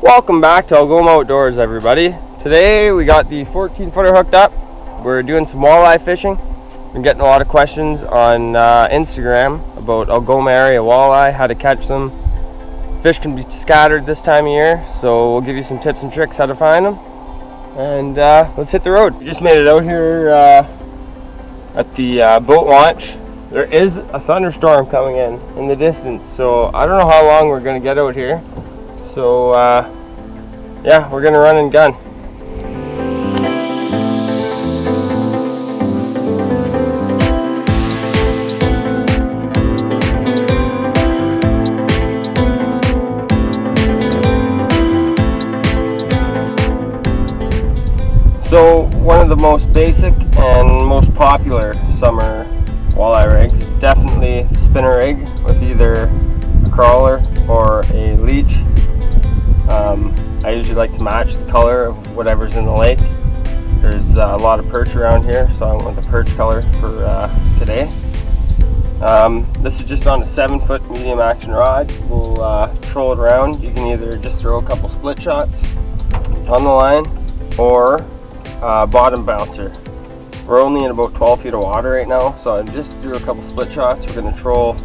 Welcome back to Algoma Outdoors, everybody. Today we got the 14-footer hooked up. We're doing some walleye fishing. Been getting a lot of questions on Instagram about Algoma area walleye, how to catch them. Fish can be scattered this time of year, so we'll give you some tips and tricks how to find them. And let's hit the road. We just made it out here at the boat launch. There is a thunderstorm coming in the distance, so I don't know how long we're going to get out here. So yeah, we're gonna run and gun. So one of the most basic and most popular summer walleye rigs is definitely the spinner rig with either a crawler or a leech. I usually like to match the color of whatever's in the lake. There's a lot of perch around here, so I went with the perch color for today. This is just on a 7-foot medium action rod. We'll troll it around. You can either just throw a couple split shots on the line or bottom bouncer. We're only in about 12 feet of water right now, so I just threw a couple split shots. We're going to troll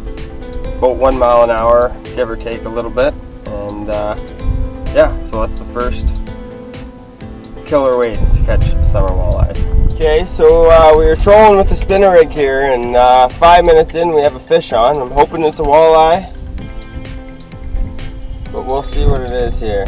about 1 mile an hour, give or take a little bit, and yeah, so that's the first killer way to catch summer walleyes. Okay, so we were trolling with the spinner rig here, and 5 minutes in we have a fish on. I'm hoping it's a walleye, but we'll see what it is here.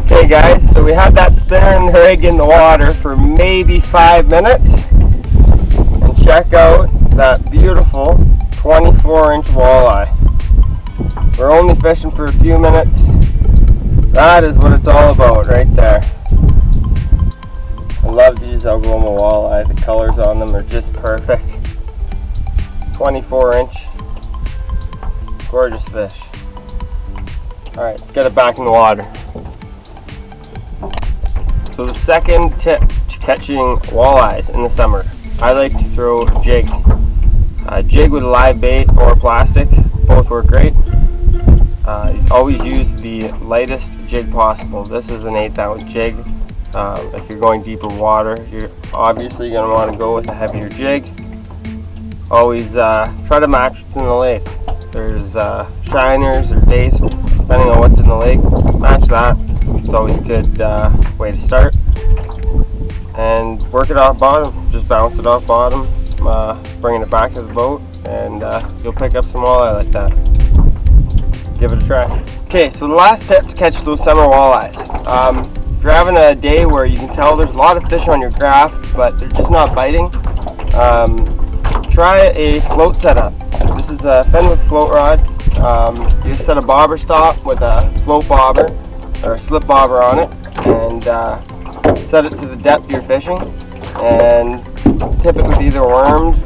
Okay guys, so we had that spinner rig in the water for maybe 5 minutes, and check out that beautiful 24-inch walleye. We're only fishing for a few minutes. That is what it's all about right there. I love these Algoma walleye. The colors on them are just perfect. 24-inch, gorgeous fish. Alright, let's get it back in the water. So the second tip to catching walleyes in the summer, I like to throw jigs. Jig with a live bait or plastic, both work great. Always use the lightest jig possible. This is an 1/8 ounce jig. If you're going deeper water, you're obviously going to want to go with a heavier jig. Always try to match what's in the lake. There's shiners or dace, depending on what's in the lake. Match that. It's always a good way to start. And work it off bottom. Just bounce it off bottom, bringing it back to the boat, and you'll pick up some walleye like that. Give it a try. Okay, so the last tip to catch those summer walleyes. If you're having a day where you can tell there's a lot of fish on your graph, but they're just not biting, try a float setup. This is a Fenwick float rod. You just set a bobber stop with a float bobber or a slip bobber on it, and set it to the depth you're fishing, and tip it with either worms,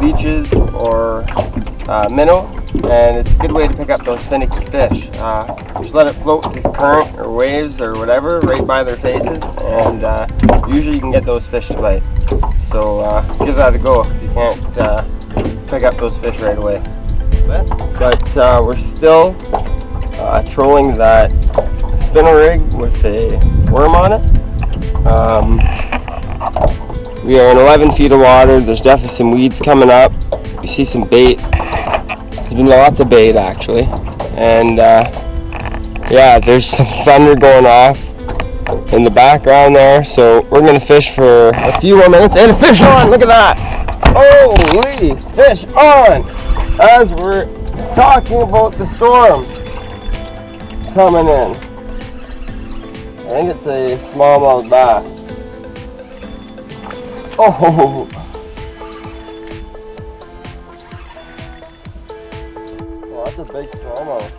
leeches, or minnow, and it's a good way to pick up those finicky fish. Just let it float with the current or waves or whatever right by their faces, and usually you can get those fish to bite. So give that a go if you can't pick up those fish right away. But we're still trolling that spinner rig with a worm on it. We are in 11 feet of water. There's definitely some weeds coming up. You see some bait. There's been lots of bait actually, and yeah, there's some thunder going off in the background there. So we're gonna fish for a few more minutes, and a fish on. Look at that! Holy fish on! As we're talking about the storm coming in. I think it's a smallmouth bass. Oh! Oh, that's a big smallmouth.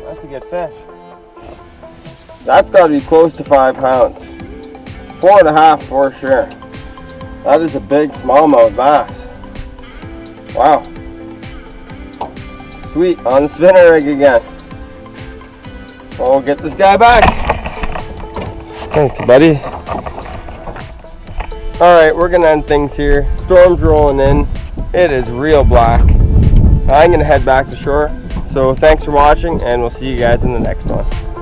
That's a good fish. That's got to be close to 5 pounds. 4.5 for sure. That is a big smallmouth bass. Wow. Sweet, on the spinner rig again. We'll get this guy back. Thanks, buddy. Alright, we're gonna end things here. Storm's rolling in. It is real black. I'm gonna head back to shore. So thanks for watching, and we'll see you guys in the next one.